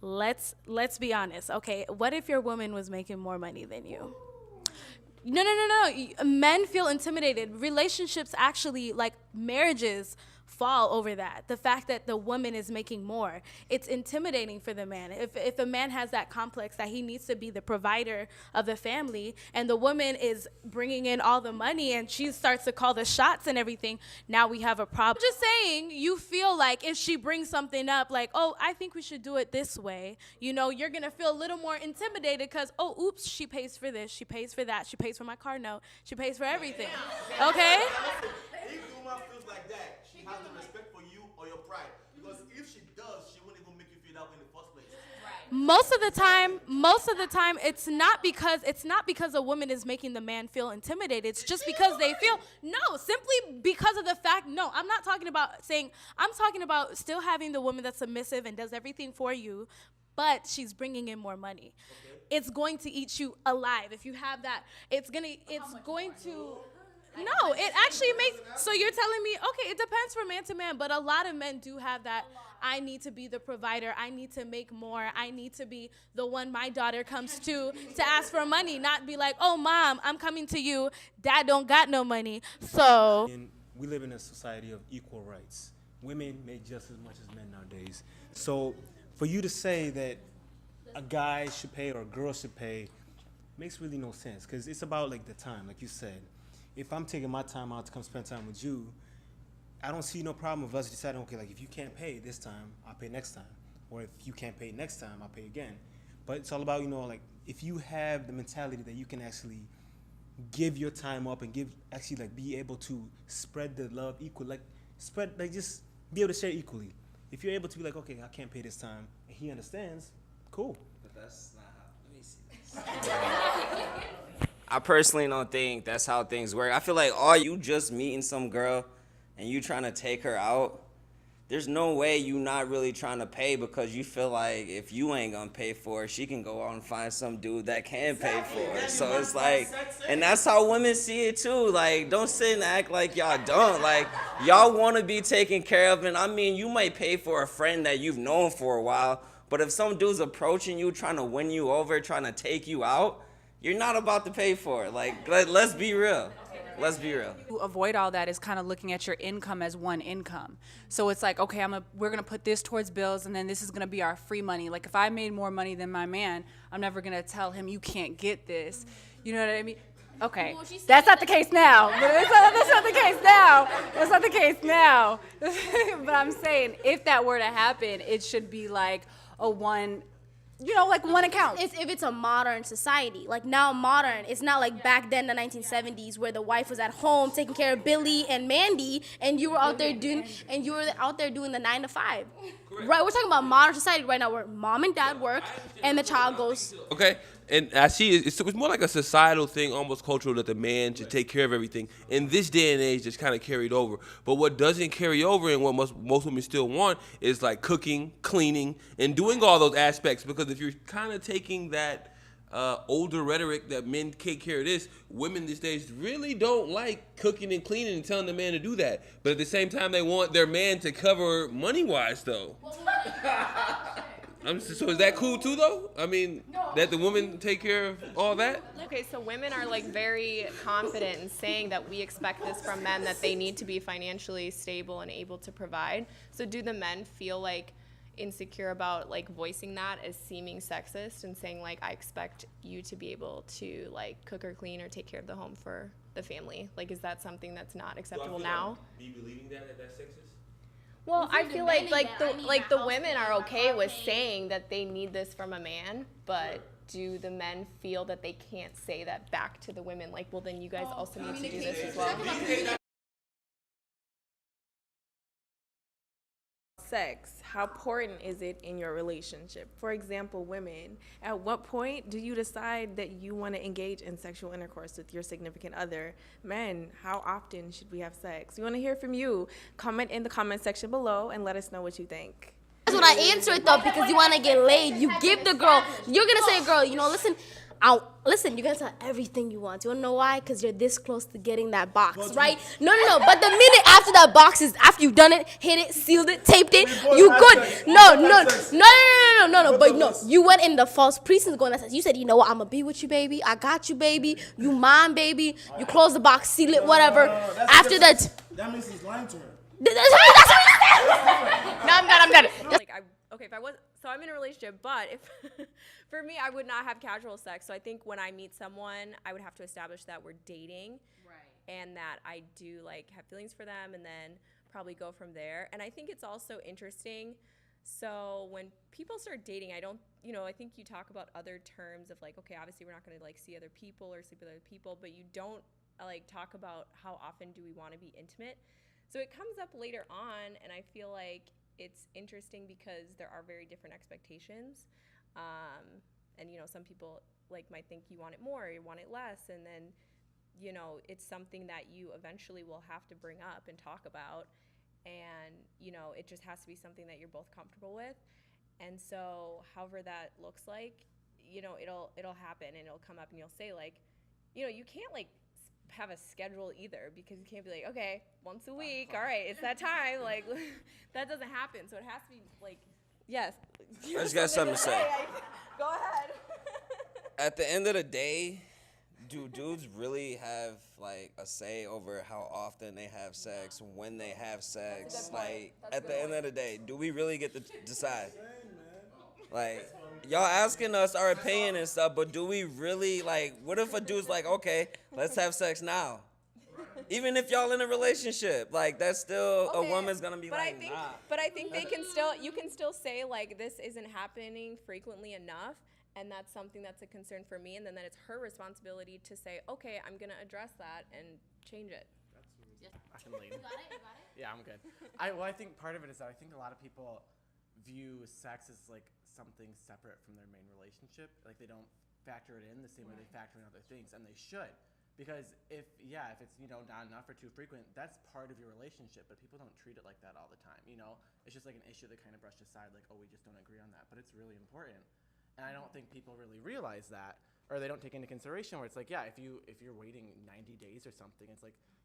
let's be honest. Okay, what if your woman was making more money than you? No. Men feel intimidated. Relationships actually, like marriages, fall over that. The fact that the woman is making more, it's intimidating for the man. If a man has that complex that he needs to be the provider of the family, and the woman is bringing in all the money and she starts to call the shots and everything, now we have a problem. I'm just saying, you feel like if she brings something up, like, oh, I think we should do it this way, you're gonna feel a little more intimidated because, oh, oops, she pays for this, she pays for that, she pays for my car note, she pays for everything. Okay? If the woman feels like that, she has the respect for you or your pride. Because if she does, she won't even make you feel that way in the first place. Most of the time, it's not because a woman is making the man feel intimidated. It's just because they feel, no, simply because of the fact, no, I'm not talking about saying, I'm talking about still having the woman that's submissive and does everything for you, but she's bringing in more money. Okay. It's going to eat you alive. If you have that, it's going to, no, it actually makes, so you're telling me, okay, it depends from man to man, but a lot of men do have that, I need to be the provider, I need to make more, I need to be the one my daughter comes to ask for money, not be like, oh, mom, I'm coming to you, dad don't got no money, so. And we live in a society of equal rights. Women make just as much as men nowadays. So for you to say that a guy should pay or a girl should pay makes really no sense, because it's about like the time, like you said. If I'm taking my time out to come spend time with you, I don't see no problem with us deciding, okay, like if you can't pay this time, I'll pay next time. Or if you can't pay next time, I'll pay again. But it's all about, like if you have the mentality that you can actually give your time up and be able to spread the love equal, just be able to share equally. If you're able to be like, okay, I can't pay this time, and he understands, cool. But that's not how, let me see this. I personally don't think that's how things work. I feel like you just meeting some girl and you trying to take her out, there's no way you not really trying to pay because you feel like if you ain't gonna pay for it, she can go out and find some dude that can pay for it. So it's like, and that's how women see it too. Like, don't sit and act like y'all don't. Like, y'all want to be taken care of, and I mean, you might pay for a friend that you've known for a while, but if some dude's approaching you, trying to win you over, trying to take you out, you're not about to pay for it. Like, let's be real. Let's be real. To avoid all that is kind of looking at your income as one income. So it's like, okay, we're gonna put this towards bills, and then this is gonna be our free money. Like if I made more money than my man, I'm never gonna tell him you can't get this. You know what I mean? Okay, that's not the case now. That's not the case now. That's not the case now. But I'm saying if that were to happen, it should be like a one. Like one account. If it's a modern society, like now modern, it's not like back then the 1970s where the wife was at home taking care of Billy and Mandy, and you were out there doing the 9 to 5. Correct. Right, we're talking about modern society right now where mom and dad work and the child goes. Okay, and I see it's more like a societal thing, almost cultural, that the man should take care of everything. In this day and age, it's kind of carried over. But what doesn't carry over and what most women still want is like cooking, cleaning, and doing all those aspects. Because if you're kind of taking that older rhetoric that men take care of this, women these days really don't like cooking and cleaning and telling the man to do that. But at the same time, they want their man to cover money-wise, though. So is that cool too, though? I mean, that the woman take care of all that? Okay, so women are like very confident in saying that we expect this from men, that they need to be financially stable and able to provide. So do the men feel like insecure about like voicing that as seeming sexist and saying like, I expect you to be able to like cook or clean or take care of the home for the family? Like, is that something that's not acceptable now? Do you believing that's sexist? Well, I feel like the women are okay with saying that they need this from a man, but do the men feel that they can't say that back to the women? Like, well, then you guys also need to do this as well. Sex, how important is it in your relationship? For example, women, at what point do you decide that you want to engage in sexual intercourse with your significant other? Men, how often should we have sex? We want to hear from you. Comment in the comment section below and let us know what you think. That's what I answer it though, because you want to get laid. You give the girl, you're going to say, girl, listen, Listen, you can tell everything you want. You wanna know why? Because you're this close to getting that box, right? No. But the minute after that box is, after you've done it, hit it, sealed it, taped it, you good. No. But no, you went in the false pretense going that. You said, you know what? I'm gonna be with you, baby. I got you, baby. You mine, baby. You close the box, seal it, whatever. After that. That means he's lying to her. That's what you said. No, I'm done. If I was, so I'm in a relationship, but if for me, I would not have casual sex. So I think when I meet someone, I would have to establish that we're dating, and that I do like have feelings for them, and then probably go from there. And I think it's also interesting. So when people start dating, I think you talk about other terms of like, okay, obviously we're not going to like see other people or sleep with other people, but you don't like talk about how often do we want to be intimate. So it comes up later on, and I feel like it's interesting because there are very different expectations. And, some people might think you want it more, you want it less. And then, it's something that you eventually will have to bring up and talk about. And, it just has to be something that you're both comfortable with. And so however that looks like, it'll happen, and it'll come up, and you'll say you can't have a schedule either, because you can't be like, okay, once a week, all right, it's that time. That doesn't happen. So it has to be yes. I just got something to say. Go ahead. At the end of the day, do dudes really have a say over how often they have sex, when they have sex? At the end of the day, do we really get to decide? Y'all asking us our opinion and stuff, but do we really what if a dude's okay, let's have sex now? Even if y'all in a relationship, that's still a woman's gonna be nah. But I think you can still say this isn't happening frequently enough, and that's something that's a concern for me, and then it's her responsibility to say, okay, I'm gonna address that and change it. I can lead. You got it? Yeah, I'm good. I think part of it is that I think a lot of people view sex as something separate from their main relationship. They don't factor it in the same way they factor in other things, and they should. Because if it's not enough or too frequent, that's part of your relationship, but people don't treat it like that all the time. It's just an issue that kind of brushed aside, we just don't agree on that, but it's really important. And I don't think people really realize that, or they don't take into consideration where it's if you're waiting 90 days or something, it's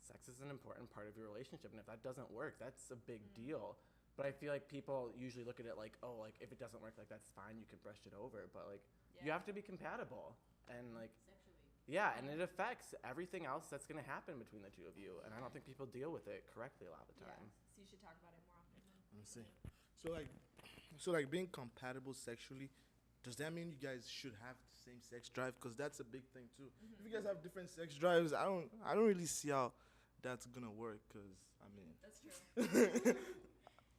sex is an important part of your relationship, and if that doesn't work, that's a big deal. But I feel people usually look at it if it doesn't work, that's fine, you can brush it over, but you have to be compatible, and yeah, and it affects everything else that's going to happen between the two of you, and I don't think people deal with it correctly a lot of the time. So you should talk about it more often. Let me see. So being compatible sexually, does that mean you guys should have the same sex drive? Because that's a big thing too. If you guys have different sex drives, I don't really see how that's gonna work. Because that's true.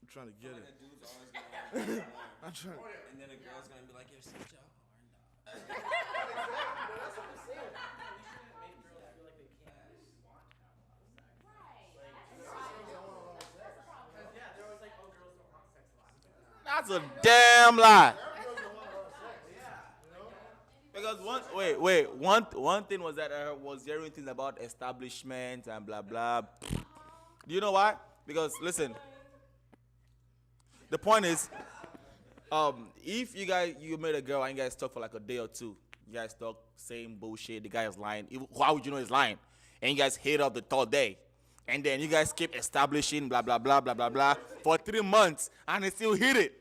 I'm trying to get it. The dude's always gonna want I'm trying. And then a girl's gonna be like, you're such a whore. That's a damn lie. Because one thing was that I was hearing things about establishment and blah blah. Do you know why? Because listen, the point is, if you met a girl and you guys talk for a day or two, you guys talk same bullshit, the guy is lying. How would you know he's lying? And you guys hit up the third day. And then you guys keep establishing blah blah blah blah blah blah for 3 months, and they still hit it.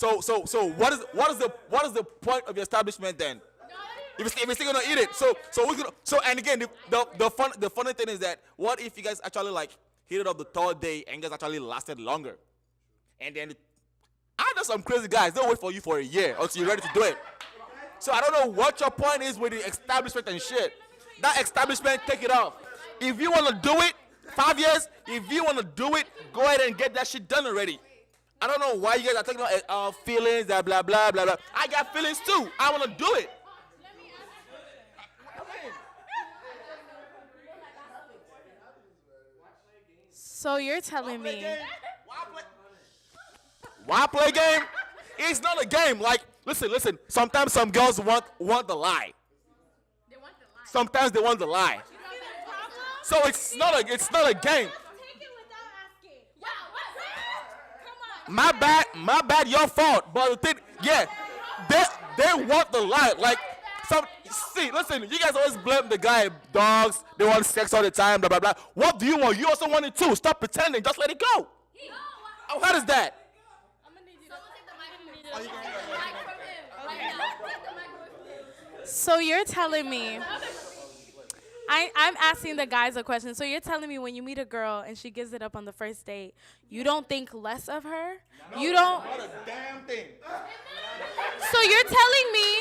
No. So what is the point of the establishment then? If you're still gonna eat it, and again the funny thing is that what if you guys actually hit it up the third day and you guys actually lasted longer, and then I know some crazy guys, they'll wait for you for a year until you're ready to do it. So I don't know what your point is with the establishment and shit. That establishment, take it off. If you want to do it, 5 years, if you want to do it, go ahead and get that shit done already. I don't know why you guys are talking about feelings, blah, blah, blah, blah, blah. I got feelings too. I want to do it. So you're telling me. Why play game? It's not a game. Listen. Sometimes some girls want the lie. They want the lie. Sometimes they want the lie. So it's not a game. Take it without asking. Come on. My bad, your fault. But the thing, yeah, they want the lie. See, listen, you guys always blame the guy, dogs, they want sex all the time, blah, blah, blah. What do you want? You also want it too. Stop pretending. Just let it go. How hard is that? So you're telling me, I'm asking the guys a question. So you're telling me when you meet a girl and she gives it up on the first date, you don't think less of her? You don't. Not a damn thing. So you're telling me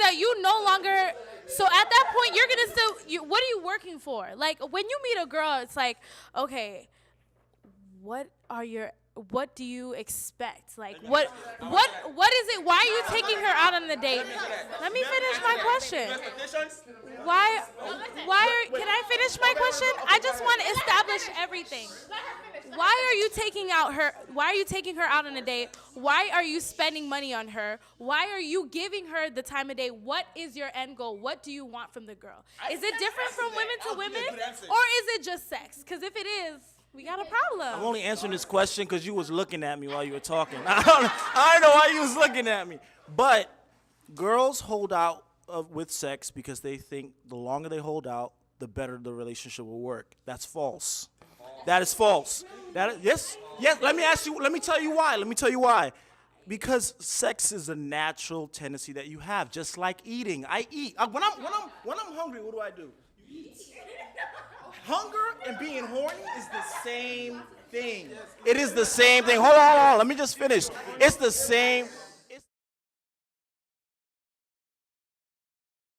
that you no longer. So at that point, you're gonna still. What are you working for? Like when you meet a girl, it's like, okay, what do you expect? Like what is it? Why are you taking her out on the date? Let me finish my question. Can I finish my question? I just want to establish everything. Why are you taking her out on a date? Why are you spending money on her? Why are you giving her the time of day? What is your end goal? What do you want from the girl? Is it different from women to women? Or is it just sex? Because if it is, we got a problem. I'm only answering this question because you was looking at me while you were talking. I don't know why you was looking at me. But girls hold out with sex because they think the longer they hold out, the better the relationship will work. That's false. That is false. Yes. Let me tell you why. Because sex is a natural tendency that you have, just like eating. I eat. When I'm hungry, what do I do? Hunger and being horny is the same thing. It is the same thing. Hold on. Let me just finish. It's the same.